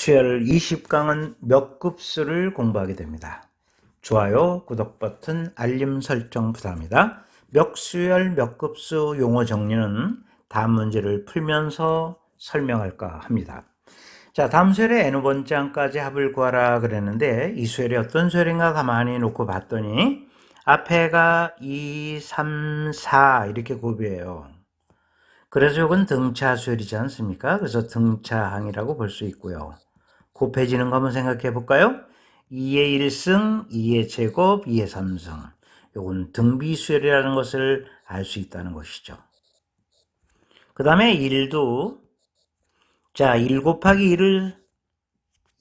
수열 20강은 몇 급수를 공부하게 됩니다. 좋아요, 구독 버튼, 알림 설정 부탁합니다. 멱수열 몇 급수 용어 정리는 다음 문제를 풀면서 설명할까 합니다. 자, 다음 수열의 n번장까지 합을 구하라 그랬는데 이 수열이 어떤 수열인가 가만히 놓고 봤더니 앞에가 2, 3, 4 이렇게 곱이에요. 그래서 이건 등차 수열이지 않습니까? 그래서 등차항이라고 볼 수 있고요. 곱해지는 거 한번 생각해 볼까요? 2의 1승, 2의 제곱, 2의 3승. 이건 등비수열이라는 것을 알 수 있다는 것이죠. 그 다음에 1도, 자, 1 곱하기 1을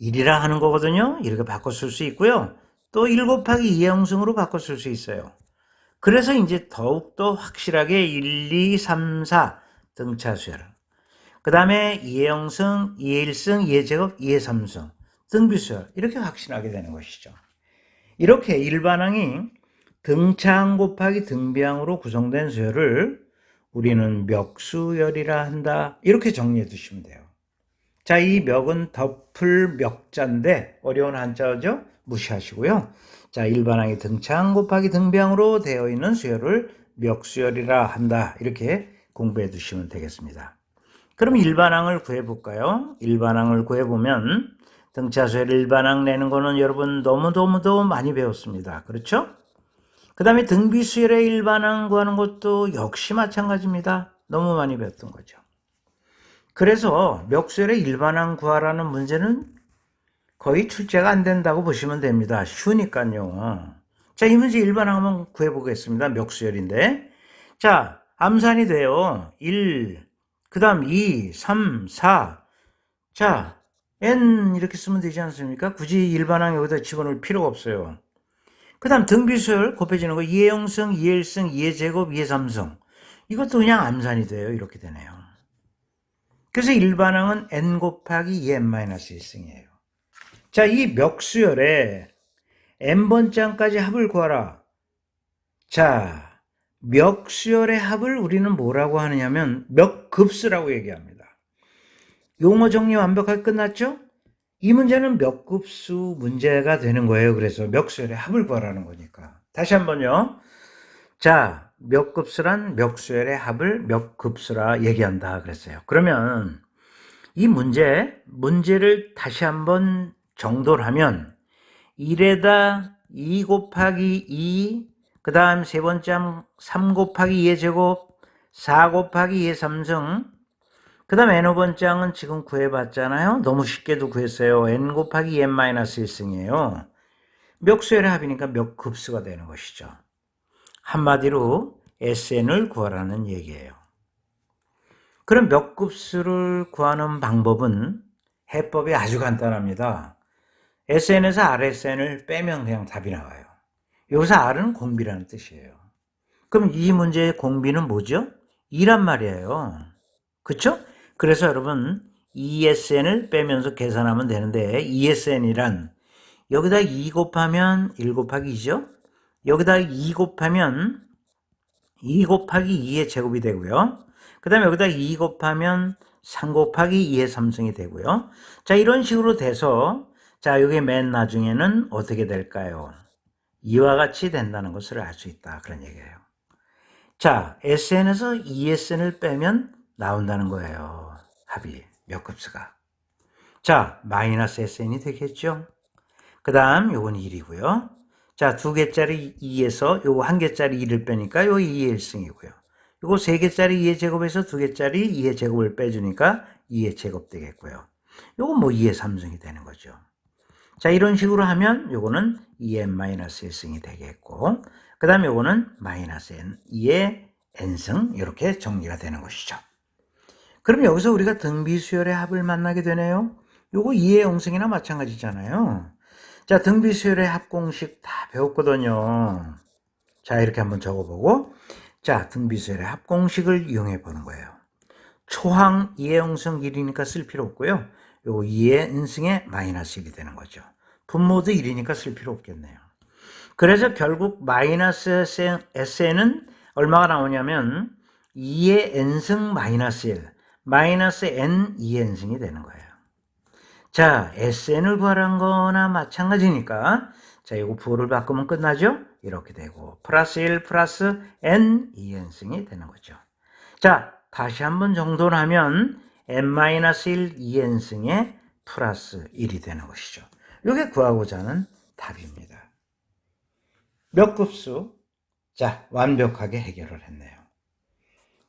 1이라 하는 거거든요. 이렇게 바꿔 쓸 수 있고요. 또 1 곱하기 2의 형승으로 바꿔 쓸 수 있어요. 그래서 이제 더욱더 확실하게 1, 2, 3, 4 등차수열. 그 다음에 2의 형승, 2의 1승, 2의 제곱, 2의 3승. 등비수열. 이렇게 확신하게 되는 것이죠. 이렇게 일반항이 등차항 곱하기 등비항으로 구성된 수열을 우리는 멱수열이라 한다. 이렇게 정리해 두시면 돼요. 자, 이 멱은 덮을 멱자인데 어려운 한자어죠? 무시하시고요. 자, 일반항이 등차항 곱하기 등비항으로 되어 있는 수열을 멱수열이라 한다. 이렇게 공부해 두시면 되겠습니다. 그럼 일반항을 구해볼까요? 일반항을 구해보면 등차수열 일반항 내는 거는 여러분 너무너무도 많이 배웠습니다. 그렇죠? 그 다음에 등비수열의 일반항 구하는 것도 역시 마찬가지입니다. 너무 많이 배웠던 거죠. 그래서 멱수열의 일반항 구하라는 문제는 거의 출제가 안 된다고 보시면 됩니다. 쉬우니까요. 자, 이 문제 일반항 한번 구해보겠습니다. 멱수열인데. 자, 암산이 돼요. 1, 그 다음 2, 3, 4. 자, n 이렇게 쓰면 되지 않습니까? 굳이 일반항 여기다 집어넣을 필요가 없어요. 그 다음 등비수열 곱해지는 거 2의 형승, 2의 1승, 2의 제곱, 2의 3승. 이것도 그냥 암산이 돼요. 이렇게 되네요. 그래서 일반항은 n 곱하기 2n-1승이에요. 자, 이 멱수열에 n번장까지 합을 구하라. 자, 멱수열의 합을 우리는 뭐라고 하느냐면 멱급수라고 얘기합니다. 용어 정리 완벽하게 끝났죠? 이 문제는 멱급수 문제가 되는 거예요. 그래서 멱수열의 합을 구하라는 거니까. 다시 한번요. 자, 멱급수란 멱수열의 합을 멱급수라 얘기한다 그랬어요. 그러면 이 문제를 다시 한번 정도를 하면 1에다 2 곱하기 2, 그 다음 세 번째 3 곱하기 2의 제곱, 4 곱하기 2의 3승, 그 다음 n5번장은 지금 구해봤잖아요. 너무 쉽게도 구했어요. n 곱하기 2n-1승이에요. 멱수열의 합이니까 멱급수가 되는 것이죠. 한마디로 SN을 구하라는 얘기예요. 그럼 멱급수를 구하는 방법은 해법이 아주 간단합니다. SN에서 RSN을 빼면 그냥 답이 나와요. 여기서 R은 공비라는 뜻이에요. 그럼 이 문제의 공비는 뭐죠? 2란 말이에요. 그쵸? 그래서 여러분 ESN을 빼면서 계산하면 되는데 ESN이란 여기다 2 곱하면 1 곱하기 2죠? 여기다 2 곱하면 2 곱하기 2의 제곱이 되고요. 그 다음에 여기다 2 곱하면 3 곱하기 2의 3승이 되고요. 자, 이런 식으로 돼서 자, 이게 맨 나중에는 어떻게 될까요? 이와 같이 된다는 것을 알 수 있다. 그런 얘기예요. 자, SN에서 ESN을 빼면 나온다는 거예요. 합이, 멱급수가. 자, 마이너스 SN이 되겠죠? 그 다음 요건 1이고요. 자, 2개짜리 2에서 요거 1개짜리 2를 빼니까 요 2의 1승이고요. 요거 3개짜리 2의 제곱에서 2개짜리 2의 제곱을 빼주니까 2의 제곱 되겠고요. 요건 뭐 2의 3승이 되는 거죠. 자, 이런 식으로 하면 요거는 2n-1승이 되겠고, 그 다음에 요거는 마이너스 n, 2의 n승, 이렇게 정리가 되는 것이죠. 그럼 여기서 우리가 등비수열의 합을 만나게 되네요. 요거 2의 0승이나 마찬가지잖아요. 자, 등비수열의 합 공식 다 배웠거든요. 자, 이렇게 한번 적어보고, 자, 등비수열의 합 공식을 이용해 보는 거예요. 초항 2의 0승 1이니까 쓸 필요 없고요. 요거 2의 n승에 마이너스 1이 되는 거죠. 분모도 1이니까 쓸 필요 없겠네요. 그래서 결국 마이너스 SN은 얼마가 나오냐면 2의 n승 마이너스 1, 마이너스 n 2의 n승이 되는 거예요. 자, SN을 구하라는 거나 마찬가지니까 자, 이거 부호를 바꾸면 끝나죠? 이렇게 되고 플러스 1 플러스 n 2n승이 되는 거죠. 자, 다시 한번 정돈을 하면 n-1 2n승에 플러스 1이 되는 것이죠. 이게 구하고자 하는 답입니다. 몇 급수? 자, 완벽하게 해결을 했네요.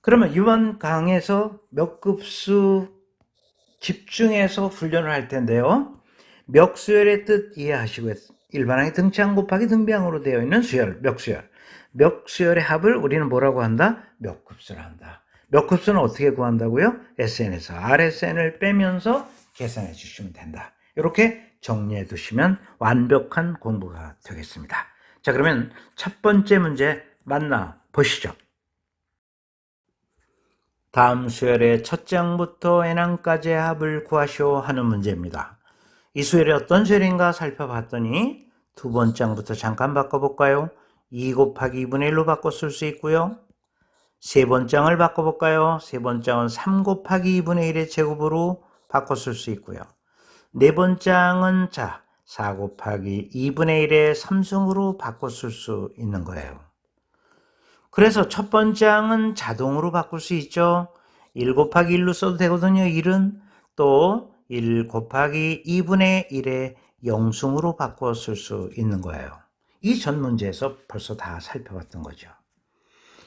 그러면 이번 강에서 몇 급수 집중해서 훈련을 할 텐데요. 멱수열의 뜻 이해하시고요. 일반항이 등차항 곱하기 등비항으로 되어 있는 수열, 멱수열. 멱수열의 합을 우리는 뭐라고 한다? 멱급수를 한다. 멱급수는 어떻게 구한다고요? SN에서 RSN을 빼면서 계산해 주시면 된다. 이렇게 정리해 두시면 완벽한 공부가 되겠습니다. 자, 그러면 첫 번째 문제 만나 보시죠. 다음 수열의 첫 장부터 n항까지의 합을 구하시오 하는 문제입니다. 이 수열이 어떤 수열인가 살펴봤더니 두 번째 장부터 잠깐 바꿔볼까요? 2 곱하기 2분의 1로 바꿔 쓸 수 있고요. 세 번째 장을 바꿔볼까요? 세 번째 장은 3 곱하기 2분의 1의 제곱으로 바꿔 쓸 수 있고요. 네 번째 장은 자, 4 곱하기 2분의 1의 3승으로 바꿔 쓸 수 있는 거예요. 그래서 첫 번째 장은 자동으로 바꿀 수 있죠. 1 곱하기 1로 써도 되거든요. 1은 또 1 곱하기 2분의 1의 영승으로 바꿔 쓸 수 있는 거예요. 이 전 문제에서 벌써 다 살펴봤던 거죠.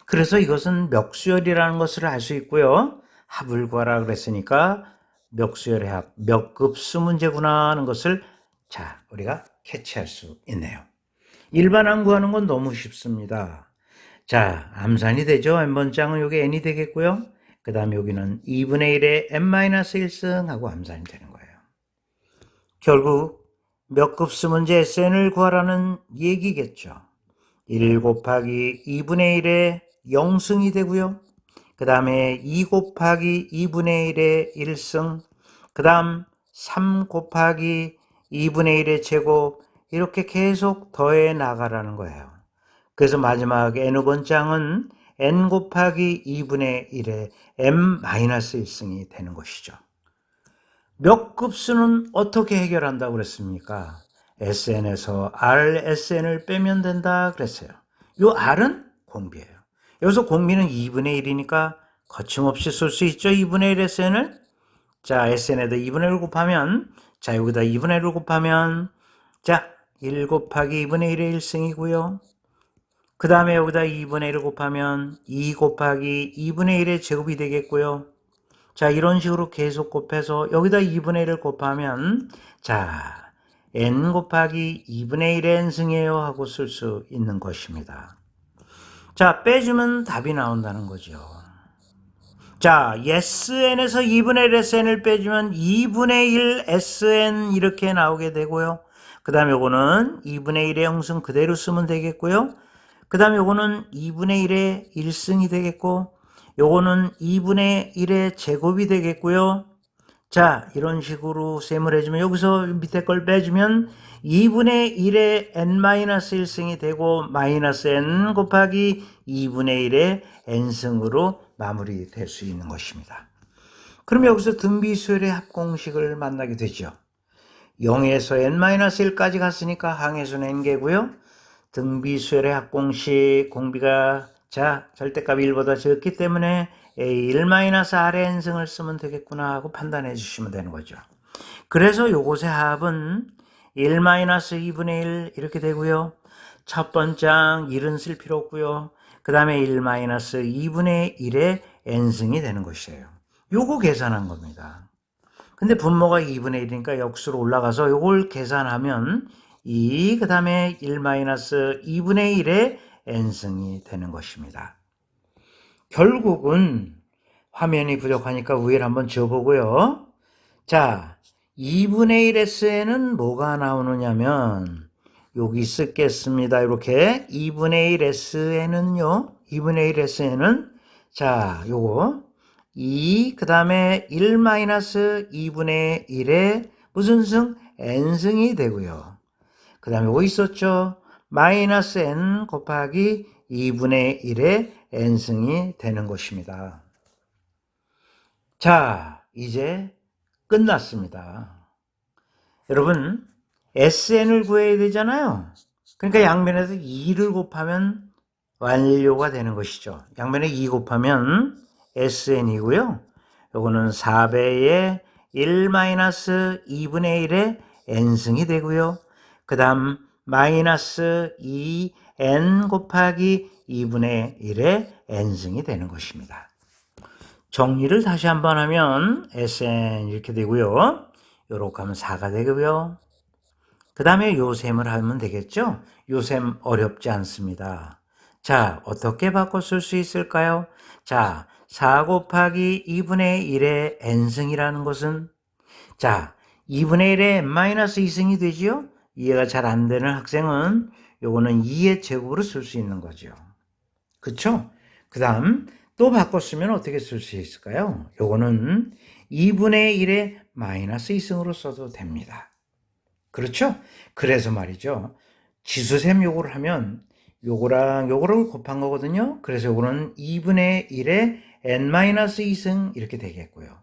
그래서 이것은 멱수열이라는 것을 알 수 있고요. 합을 구하라 그랬으니까 멱수열의 합, 멱급수 문제구나 하는 것을 자, 우리가 캐치할 수 있네요. 일반항 구하는 건 너무 쉽습니다. 자, 암산이 되죠. n번장은 여기 n이 되겠고요. 그 다음에 여기는 2분의 1에 n-1승 하고 암산이 되는 거예요. 결국 몇 급수 문제 SN을 구하라는 얘기겠죠. 1 곱하기 2분의 1에 0승이 되고요. 그 다음에 2 곱하기 2분의 1에 1승, 그 다음 3 곱하기 2분의 1의 제곱, 이렇게 계속 더해 나가라는 거예요. 그래서 마지막에 n번장은 n 곱하기 2분의 1에 m-1승이 되는 것이죠. 몇 급수는 어떻게 해결한다고 그랬습니까? SN에서 RSN을 빼면 된다 그랬어요. 이 R은 공비예요. 여기서 공비는 2분의 1이니까 거침없이 쓸 수 있죠. 2분의 1 SN을. 자, SN에다 2분의 1 곱하면, 자, 여기다 2분의 1을 곱하면, 자, 1 곱하기 2분의 1의 1승이고요. 그 다음에 여기다 2분의 1을 곱하면 2 곱하기 2분의 1의 제곱이 되겠고요. 자, 이런 식으로 계속 곱해서 여기다 2분의 1을 곱하면 자, n 곱하기 2분의 1의 n승이에요 하고 쓸 수 있는 것입니다. 자, 빼주면 답이 나온다는 거죠. 자, SN에서 2분의 1 SN을 빼주면 2분의 1 SN 이렇게 나오게 되고요. 그 다음에 요거는 2분의 1의 형승 그대로 쓰면 되겠고요. 그 다음에 요거는 2분의 1의 1승이 되겠고 요거는 2분의 1의 제곱이 되겠고요. 자, 이런 식으로 셈을 해주면 여기서 밑에 걸 빼주면 2분의 1의 n-1승이 되고 마이너스 n 곱하기 2분의 1의 n승으로 마무리될 수 있는 것입니다. 그럼 여기서 등비수열의 합공식을 만나게 되죠. 0에서 n-1까지 갔으니까 항해수는 n개고요. 등비수열의 합공식 공비가 자 절대값이 1보다 적기 때문에 A1-R의 n승을 쓰면 되겠구나 하고 판단해 주시면 되는 거죠. 그래서 요것의 합은 1-2분의 1 이렇게 되고요. 첫 번째 1은 쓸 필요 없고요. 그 다음에 1-2분의 1의 n승이 되는 것이에요. 요거 계산한 겁니다. 근데 분모가 2분의 1이니까 역수로 올라가서 요걸 계산하면 2, 그 다음에 1-2분의 1의 n승이 되는 것입니다. 결국은 화면이 부족하니까 위를 한번 지워보고요. 자, 2분의 1SN은 뭐가 나오느냐면 여기 쓰겠습니다. 이렇게 2분의 1SN은요. 2분의 1SN은 자, 요거 2, 그 다음에 1-2분의 1의 무슨 승? n승이 되고요. 그 다음에 뭐 있었죠? 마이너스 n 곱하기 2분의 1의 n승이 되는 것입니다. 자, 이제 끝났습니다. 여러분, SN을 구해야 되잖아요. 그러니까 양면에서 2를 곱하면 완료가 되는 것이죠. 양면에 2 곱하면 SN이고요. 요거는 4배의 1-2분의 1의 n승이 되고요. 그 다음 마이너스 2n 곱하기 2분의 1의 n승이 되는 것입니다. 정리를 다시 한번 하면 SN 이렇게 되고요. 요렇게 하면 4가 되고요. 그 다음에 요셈을 하면 되겠죠? 요셈 어렵지 않습니다. 자, 어떻게 바꿔 쓸 수 있을까요? 자, 4 곱하기 2분의 1의 n승이라는 것은 자, 2분의 1의 n-2승이 되지요? 이해가 잘 안 되는 학생은 요거는 2의 제곱으로 쓸 수 있는 거죠. 그쵸? 그 다음 또 바꿔 쓰면 어떻게 쓸 수 있을까요? 요거는 2분의 1의 -2승으로 써도 됩니다. 그렇죠? 그래서 말이죠. 지수셈 요거를 하면 요거랑 요거를 곱한 거거든요. 그래서 요거는 2분의 1의 n-2승 이렇게 되겠고요.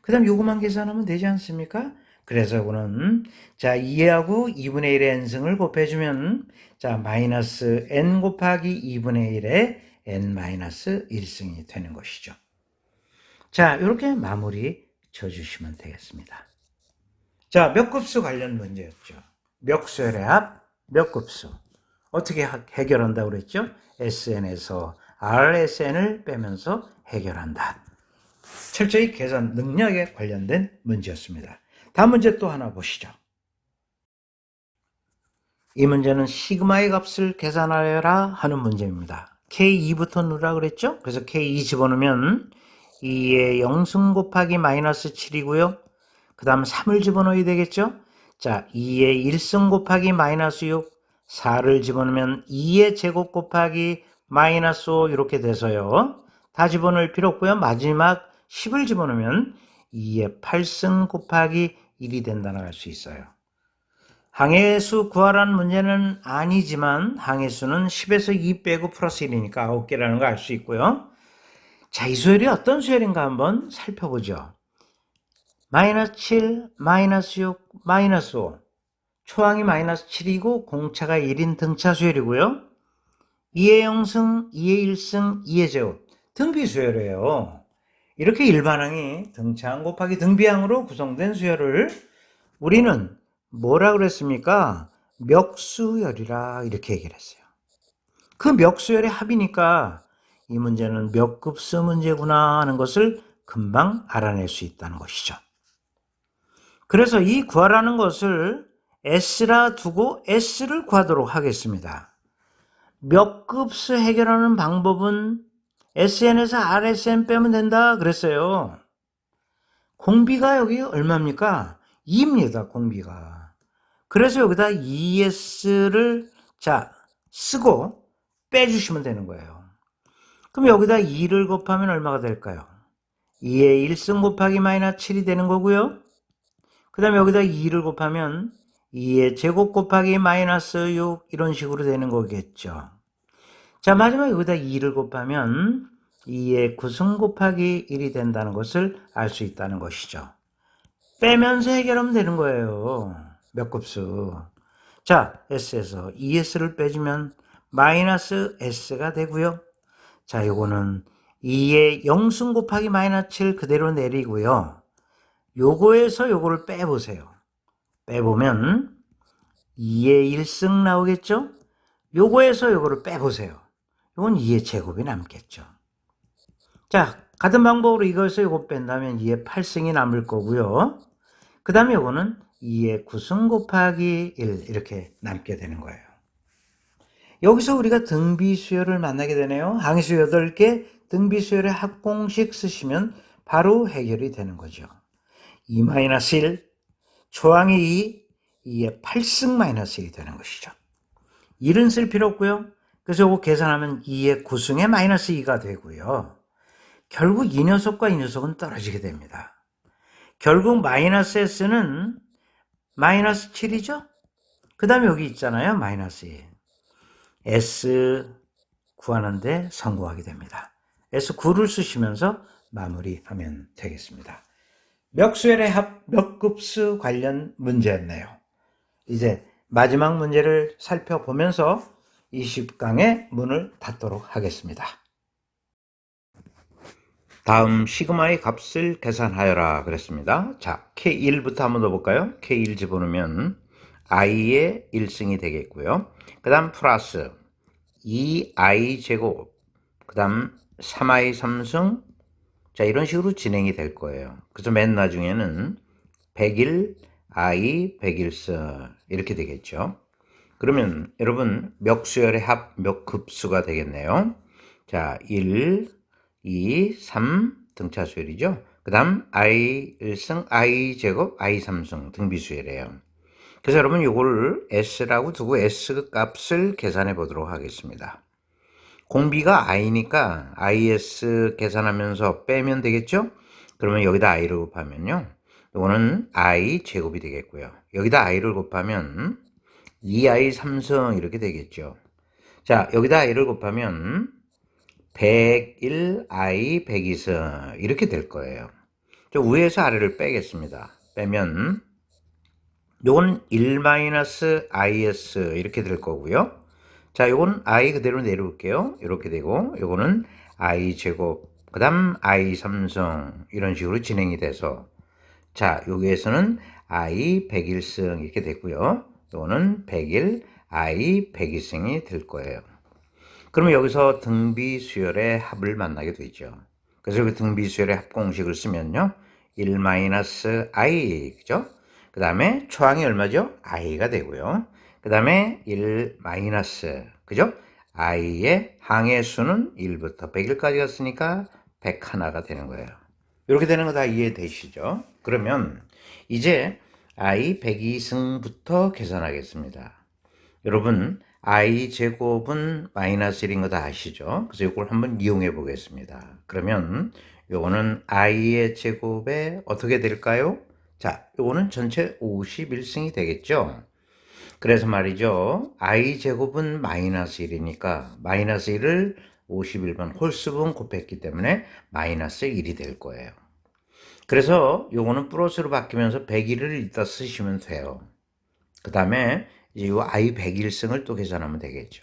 그 다음 요거만 계산하면 되지 않습니까? 그래서 요거는 자 2하고 2분의 1의 n승을 곱해주면 자 마이너스 n 곱하기 2분의 1의 n-1승이 되는 것이죠. 자 이렇게 마무리 쳐주시면 되겠습니다. 자, 몇 급수 관련 문제였죠. 멱수열의 합, 몇 급수. 어떻게 해결한다고 그랬죠? SN에서 RSN을 빼면서 해결한다. 철저히 계산 능력에 관련된 문제였습니다. 다음 문제 또 하나 보시죠. 이 문제는 시그마의 값을 계산하여라 하는 문제입니다. K2부터 넣으라 그랬죠? 그래서 K2 집어넣으면 2의 0승 곱하기 마이너스 7이고요. 그 다음 3을 집어넣어야 되겠죠? 자, 2의 1승 곱하기 마이너스 6, 4를 집어넣으면 2의 제곱 곱하기 마이너스 5 이렇게 돼서요. 다 집어넣을 필요 없고요. 마지막 10을 집어넣으면 2의 8승 곱하기 1이 된다고 할 수 있어요. 항해수 구하라는 문제는 아니지만 항해수는 10에서 2 빼고 플러스 1이니까 9개라는 걸 알 수 있고요. 자, 이 수열이 어떤 수열인가 한번 살펴보죠. 마이너스 7, 마이너스 6, 마이너스 5. 초항이 마이너스 7이고 공차가 1인 등차 수열이고요. 2의 0승, 2의 1승, 2의 제곱. 등비 수열이에요. 이렇게 일반항이 등차항 곱하기 등비항으로 구성된 수열을 우리는 뭐라 그랬습니까? 멱수열이라 이렇게 얘기를 했어요. 그 멱수열의 합이니까 이 문제는 멱급수 문제구나 하는 것을 금방 알아낼 수 있다는 것이죠. 그래서 이 구하라는 것을 S라 두고 S를 구하도록 하겠습니다. 멱급수 해결하는 방법은 SN에서 RSN 빼면 된다 그랬어요. 공비가 여기 얼마입니까? 2입니다. 공비가. 그래서 여기다 ES를 자 쓰고 빼주시면 되는 거예요. 그럼 여기다 2를 곱하면 얼마가 될까요? 2의 1승 곱하기 마이너스 7이 되는 거고요. 그 다음에 여기다 2를 곱하면 2의 제곱 곱하기 마이너스 6 이런 식으로 되는 거겠죠. 자, 마지막에 여기다 2를 곱하면 2의 9승 곱하기 1이 된다는 것을 알 수 있다는 것이죠. 빼면서 해결하면 되는 거예요. 몇 급수. 자, S에서 ES를 빼주면 마이너스 S가 되고요. 자, 요거는 2의 0승 곱하기 마이너스 7 그대로 내리고요. 요거에서 요거를 빼보세요. 빼보면 2의 1승 나오겠죠? 요거에서 요거를 빼보세요. 요건 2의 제곱이 남겠죠. 자, 같은 방법으로 이거에서 요거 뺀다면 2의 8승이 남을 거고요. 그 다음에 요거는 2의 9승 곱하기 1 이렇게 남게 되는 거예요. 여기서 우리가 등비수열을 만나게 되네요. 항수 8개 등비수열의 합공식 쓰시면 바로 해결이 되는 거죠. 2-1, 초항이 2, 2의 8승 마이너스 1이 되는 것이죠. 1은 쓸 필요 없고요. 그래서 이거 계산하면 2의 9승의 마이너스 2가 되고요. 결국 이 녀석과 이 녀석은 떨어지게 됩니다. 결국 마이너스 S는 마이너스 7이죠? 그 다음에 여기 있잖아요. 마이너스 2. S 구하는데 성공하게 됩니다. S9를 쓰시면서 마무리하면 되겠습니다. 멱수열의 합 멱급수 관련 문제였네요. 이제 마지막 문제를 살펴보면서 20강의 문을 닫도록 하겠습니다. 다음 시그마의 값을 계산하여라 그랬습니다. 자, K1부터 한번 더 볼까요? K1 집어넣으면 i의 1승이 되겠고요. 그 다음 플러스 2i 제곱, 그 다음 3i 3승, 자, 이런 식으로 진행이 될 거예요. 그래서 맨 나중에는 101 i 101승 이렇게 되겠죠. 그러면 여러분 멱수열의 합 멱급수가 되겠네요. 자, 1, 2, 3 등차수열이죠. 그 다음 i 1승, i 제곱, i 3승 등비수열이에요. 그래서 여러분 이거를 s라고 두고 s 값을 계산해 보도록 하겠습니다. 공비가 i니까 is 계산하면서 빼면 되겠죠? 그러면 여기다 i를 곱하면요. 이거는 i 제곱이 되겠고요. 여기다 i를 곱하면 2i 3승 이렇게 되겠죠. 자, 여기다 i를 곱하면 101i 102승 이렇게 될 거예요. 저 위에서 아래를 빼겠습니다. 빼면 요건 1-is 이렇게 될 거고요. 자, 요건 i 그대로 내려올게요. 이렇게 되고 요거는 i 제곱 그 다음 i 3승 이런 식으로 진행이 돼서 자, 여기에서는 i 101승 이렇게 됐고요. 요거는 101 i 102승이 될 거예요. 그러면 여기서 등비수열의 합을 만나게 되죠. 그래서 여기 등비수열의 합 공식을 쓰면요. 1-i, 그죠? 그 다음에 초항이 얼마죠? i가 되고요. 그 다음에 1 그죠? i의 항의 수는 1부터 100일까지 갔으니까 101가 되는 거예요. 이렇게 되는 거 다 이해되시죠? 그러면 이제 i 102승부터 계산하겠습니다. 여러분 i 제곱은 마이너스 1인 거 다 아시죠? 그래서 이걸 한번 이용해 보겠습니다. 그러면 요거는 i의 제곱에 어떻게 될까요? 자, 요거는 전체 51승이 되겠죠? 그래서 말이죠. i 제곱은 마이너스 1이니까 마이너스 1을 51번 홀수분 곱했기 때문에 마이너스 1이 될 거예요. 그래서 요거는 플러스로 바뀌면서 101을 이따 쓰시면 돼요. 그 다음에 이제 요 i 101승을 또 계산하면 되겠죠.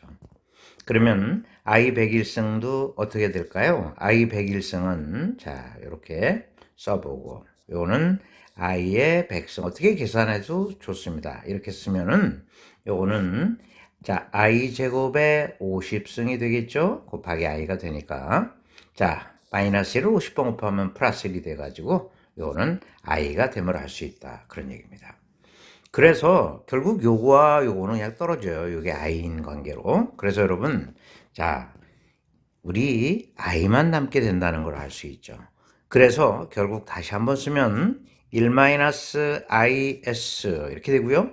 그러면 i 101승도 어떻게 될까요? i 101승은 자, 이렇게 써보고 요거는 i의 100승 어떻게 계산해도 좋습니다. 이렇게 쓰면은 요거는 자, i 제곱에 50승이 되겠죠? 곱하기 i가 되니까 자, 마이너스 1을 50번 곱하면 플러스 1이 돼가지고 요거는 i가 됨을 알 수 있다. 그런 얘기입니다. 그래서 결국 요거와 요거는 그냥 떨어져요. 요게 i인 관계로. 그래서 여러분, 자, 우리 i만 남게 된다는 걸 알 수 있죠. 그래서 결국 다시 한번 쓰면 1-is 이렇게 되고요.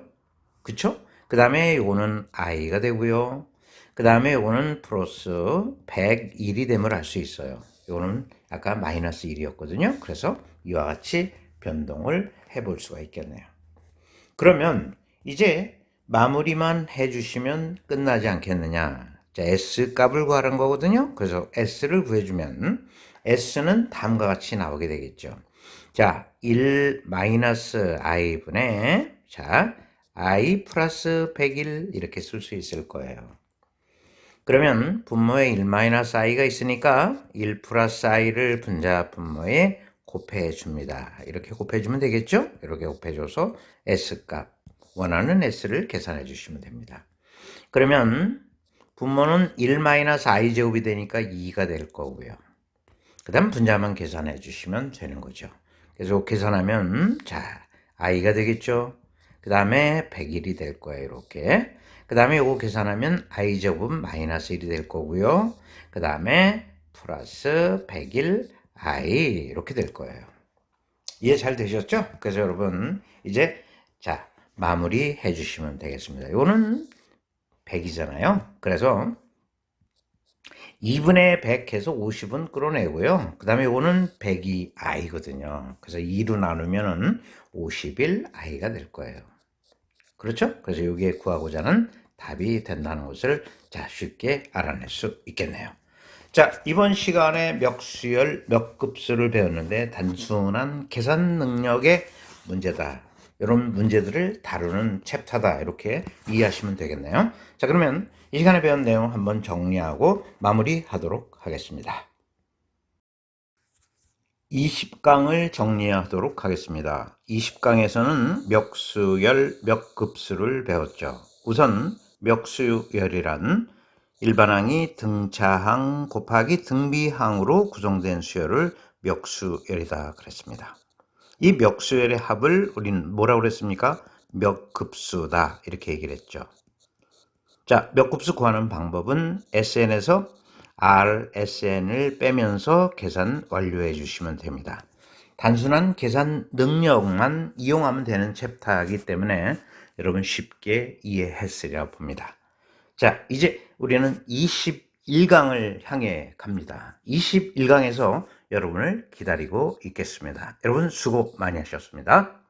그쵸? 그 다음에 요거는 i가 되고요. 그 다음에 요거는 플러스 101이 됨을 알 수 있어요. 요거는 아까 마이너스 1이었거든요. 그래서 이와 같이 변동을 해볼 수가 있겠네요. 그러면 이제 마무리만 해주시면 끝나지 않겠느냐. 자, S 값을 구하는 거거든요. 그래서 S를 구해주면 S는 다음과 같이 나오게 되겠죠. 자, 1-i 분의 자, i 플러스 101 이렇게 쓸 수 있을 거예요. 그러면 분모에 1-i가 있으니까 1 플러스 i를 분자 분모에 곱해 줍니다. 이렇게 곱해 주면 되겠죠? 이렇게 곱해 줘서 S값, 원하는 S를 계산해 주시면 됩니다. 그러면 분모는 1-i 제곱이 되니까 2가 될 거고요. 그 다음 분자만 계산해 주시면 되는 거죠. 그래서 계산하면 자, i가 되겠죠? 그 다음에 101이 될 거예요. 이렇게. 그 다음에 이거 계산하면 i 제곱은 마이너스 1이 될 거고요. 그 다음에 플러스 101 i 이렇게 될 거예요. 이해 잘 되셨죠? 그래서 여러분 이제 자 마무리 해주시면 되겠습니다. 이거는 100이잖아요. 그래서 2분의 100 해서 50은 끌어내고요. 그 다음에 이거는 100이 i거든요. 그래서 2로 나누면은 51 i가 될 거예요. 그렇죠? 그래서 이게 구하고자 하는 답이 된다는 것을 자 쉽게 알아낼 수 있겠네요. 자, 이번 시간에 멱수열, 멱급수를 배웠는데 단순한 계산 능력의 문제다. 이런 문제들을 다루는 챕터다. 이렇게 이해하시면 되겠네요. 자, 그러면 이 시간에 배운 내용 한번 정리하고 마무리하도록 하겠습니다. 20강을 정리하도록 하겠습니다. 20강에서는 멱수열, 멱급수를 배웠죠. 우선 멱수열이란 일반항이 등차항 곱하기 등비항으로 구성된 수열을 멱수열이다 그랬습니다. 이 멱수열의 합을 우리는 뭐라고 그랬습니까? 멱급수다 이렇게 얘기를 했죠. 자, 멱급수 구하는 방법은 SN에서 RSN을 빼면서 계산 완료해 주시면 됩니다. 단순한 계산 능력만 이용하면 되는 챕터이기 때문에 여러분 쉽게 이해했으리라 봅니다. 자, 이제 우리는 21강을 향해 갑니다. 21강에서 여러분을 기다리고 있겠습니다. 여러분 수고 많이 하셨습니다.